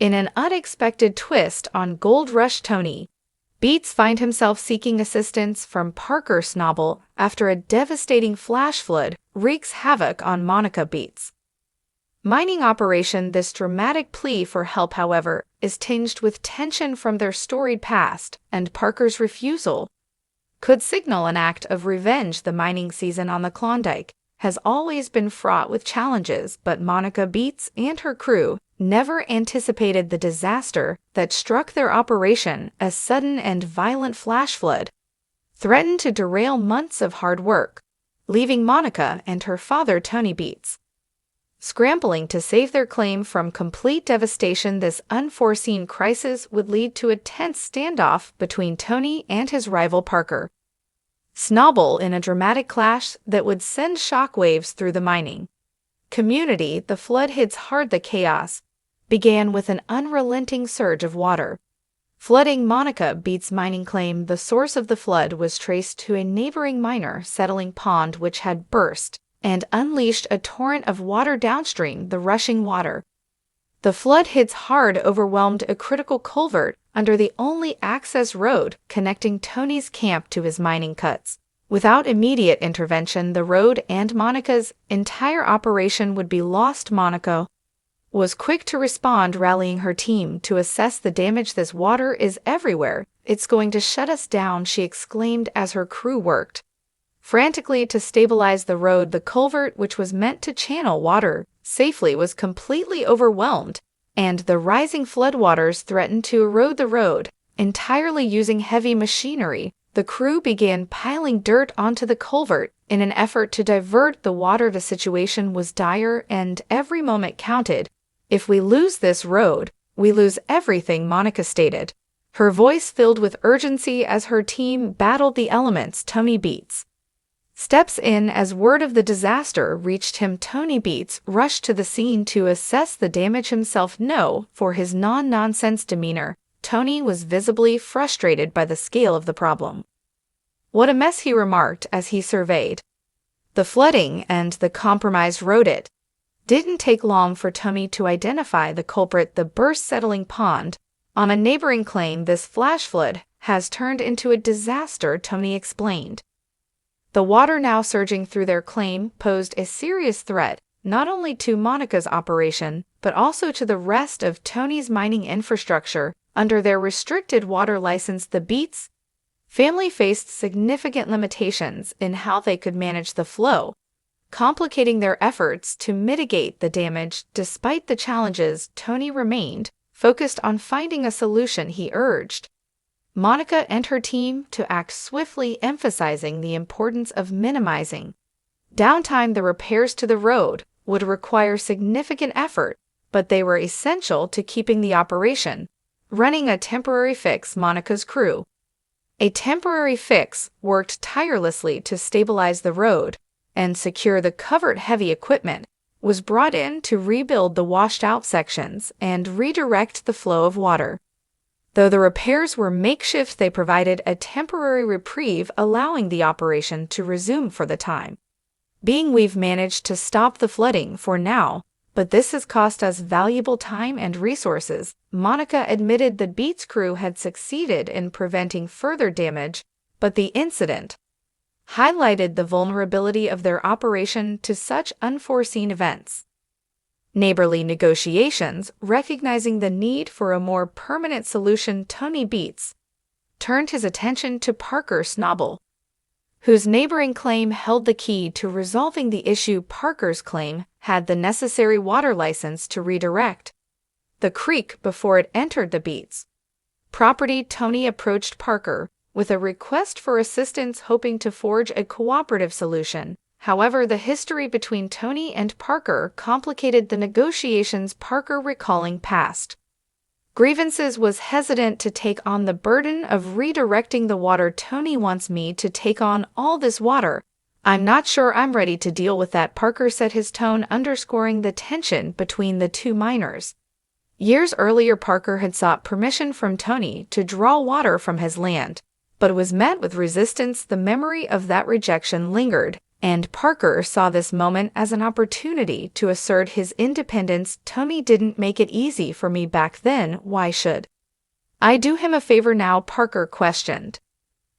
In an unexpected twist on Gold Rush Tony, Beats finds himself seeking assistance from Parker Schnabel after a devastating flash flood wreaks havoc on Monica Beats' mining operation. This dramatic plea for help, however, is tinged with tension from their storied past, and Parker's refusal could signal an act of revenge. The mining season on the Klondike has always been fraught with challenges, but Monica Beats and her crew never anticipated the disaster that struck their operation. A sudden and violent flash flood threatened to derail months of hard work, leaving Monica and her father, Tony Beats, scrambling to save their claim from complete devastation. This unforeseen crisis would lead to a tense standoff between Tony and his rival Parker Schnabel in a dramatic clash that would send shockwaves through the mining community. The flood hits hard. The chaos began with an unrelenting surge of water flooding Monica Beats' mining claim. The source of the flood was traced to a neighboring miner settling pond, which had burst and unleashed a torrent of water downstream. The rushing water the flood hits hard overwhelmed a critical culvert under the only access road connecting Tony's camp to his mining cuts. Without immediate intervention, the road and Monica's entire operation would be lost. Monica was quick to respond, rallying her team to assess the damage. "This water is everywhere. It's going to shut us down," she exclaimed as her crew worked frantically to stabilize the road. The culvert, which was meant to channel water safely, was completely overwhelmed, and the rising floodwaters threatened to erode the road entirely. Using heavy machinery, the crew began piling dirt onto the culvert in an effort to divert the water. The situation was dire, and every moment counted. "If we lose this road, we lose everything," Monica stated, her voice filled with urgency as her team battled the elements. Tony Beats steps in as word of the disaster reached him. Tony Beats rushed to the scene to assess the damage himself. No, for his non-nonsense demeanor, Tony was visibly frustrated by the scale of the problem. "What a mess," he remarked as he surveyed the flooding and the compromised road. It didn't take long for Tony to identify the culprit: the burst settling pond on a neighboring claim. "This flash flood has turned into a disaster," Tony explained. The water now surging through their claim posed a serious threat not only to Monica's operation, but also to the rest of Tony's mining infrastructure. Under their restricted water license, the Beats family faced significant limitations in how they could manage the flow, complicating their efforts to mitigate the damage. Despite the challenges, Tony remained focused on finding a solution. He urged Monica and her team to act swiftly, emphasizing the importance of minimizing downtime. The repairs to the road would require significant effort, but they were essential to keeping the operation running. A temporary fix. Monica's crew, a temporary fix, worked tirelessly to stabilize the road and secure the covered. Heavy equipment was brought in to rebuild the washed-out sections and redirect the flow of water. Though the repairs were makeshift, they provided a temporary reprieve, allowing the operation to resume for the time being. "We've managed to stop the flooding for now, but this has cost us valuable time and resources," Monica admitted. The Beats crew had succeeded in preventing further damage, but the incident highlighted the vulnerability of their operation to such unforeseen events. Neighborly negotiations. Recognizing the need for a more permanent solution, Tony Beats turned his attention to Parker Schnabel, whose neighboring claim held the key to resolving the issue. Parker's claim had the necessary water license to redirect the creek before it entered the Beats' property. Tony approached Parker with a request for assistance, hoping to forge a cooperative solution. However, the history between Tony and Parker complicated the negotiations. Parker, recalling past grievances, was hesitant to take on the burden of redirecting the water. "Tony wants me to take on all this water. I'm not sure I'm ready to deal with that," Parker said, his tone underscoring the tension between the two miners. Years earlier, Parker had sought permission from Tony to draw water from his land, but was met with resistance. The memory of that rejection lingered, And Parker saw this moment as an opportunity to assert his independence. "Tony didn't make it easy for me back then, why should I do him a favor now?" Parker questioned,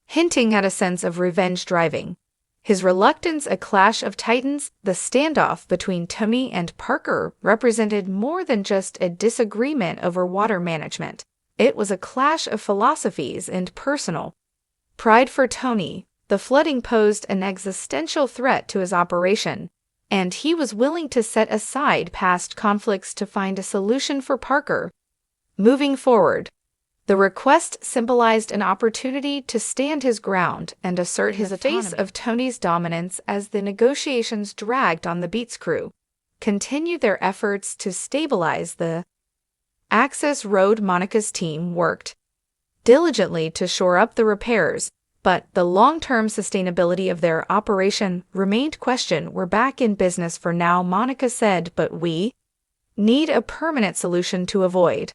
hinting at a sense of revenge driving his reluctance. A clash of titans, the standoff between Tony and Parker represented more than just a disagreement over water management. It was a clash of philosophies and personal pride. For Tony, the flooding posed an existential threat to his operation, and he was willing to set aside past conflicts to find a solution for Parker. Moving forward, the request symbolized an opportunity to stand his ground and assert his autonomy. In the face of Tony's dominance, as the negotiations dragged on, the Beats crew continued their efforts to stabilize the access road. Monica's team worked diligently to shore up the repairs, but the long-term sustainability of their operation remained questioned. "We're back in business for now," Monica said, "but we need a permanent solution to avoid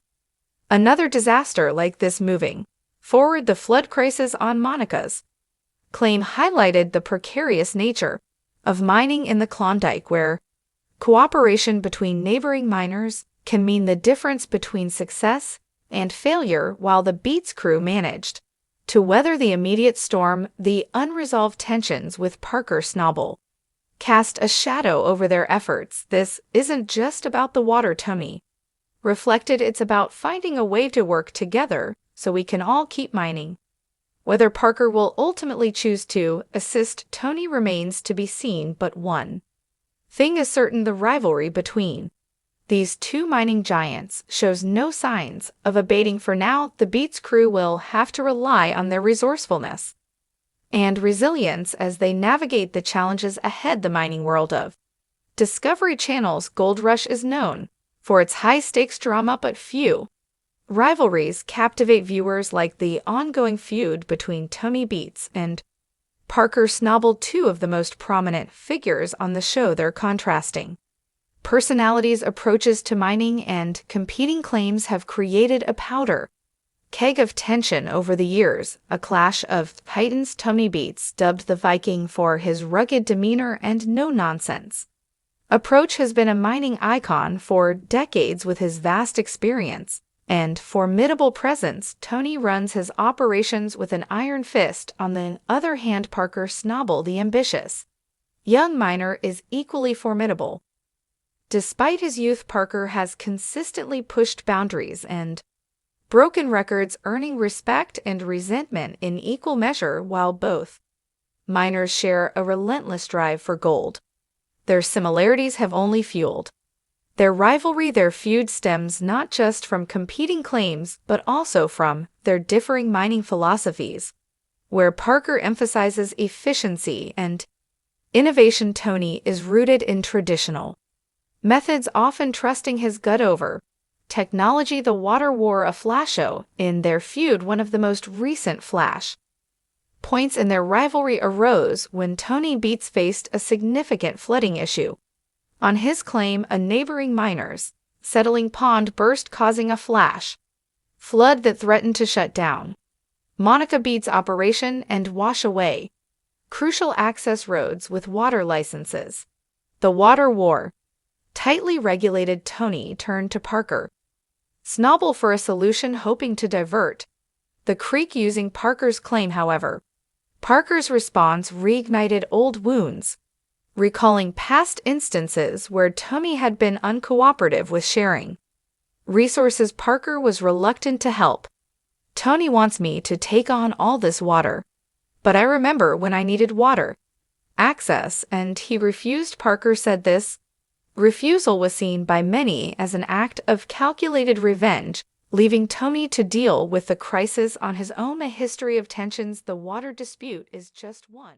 another disaster like this moving forward." The flood crisis, on Monica's claim, highlighted the precarious nature of mining in the Klondike, where cooperation between neighboring miners can mean the difference between success and failure. While the Beats crew managed to weather the immediate storm, the unresolved tensions with Parker Schnabel cast a shadow over their efforts. "This isn't just about the water," Tony reflected. "It's about finding a way to work together so we can all keep mining." Whether Parker will ultimately choose to assist Tony remains to be seen, but one thing is certain: the rivalry between these two mining giants shows no signs of abating. For now, the Beats crew will have to rely on their resourcefulness and resilience as they navigate the challenges ahead. The mining world of Discovery Channel's Gold Rush is known for its high-stakes drama, but few rivalries captivate viewers like the ongoing feud between Tony Beats and Parker Schnabel, two of the most prominent figures on the show. Their contrasting personalities, approaches to mining, and competing claims have created a powder keg of tension over the years. A clash of titans. Tony Beats, dubbed the Viking for his rugged demeanor and no-nonsense approach, has been a mining icon for decades. With his vast experience and formidable presence, Tony runs his operations with an iron fist. On the other hand, Parker Schnabel, the ambitious young miner, is equally formidable. Despite his youth, Parker has consistently pushed boundaries and broken records, earning respect and resentment in equal measure. While both miners share a relentless drive for gold, their similarities have only fueled their rivalry. Their feud stems not just from competing claims, but also from their differing mining philosophies. Where Parker emphasizes efficiency and innovation, Tony is rooted in traditional methods, often trusting his gut over technology. The water wore a flash show in their feud. One of the most recent flash points in their rivalry arose when Tony Beats faced a significant flooding issue. On his claim, a neighboring miner's settling pond burst, causing a flash flood that threatened to shut down Monica Beats' operation and wash away crucial access roads with water licenses. The water war tightly regulated. Tony turned to Parker Schnabel for a solution, hoping to divert the creek. Using Parker's claim, however, Parker's response reignited old wounds, recalling past instances where Tony had been uncooperative with sharing resources. Parker was reluctant to help. "Tony wants me to take on all this water, but I remember when I needed water access, and he refused." Parker said this refusal was seen by many as an act of calculated revenge, leaving Tony to deal with the crisis on his own. A history of tensions, the water dispute is just one.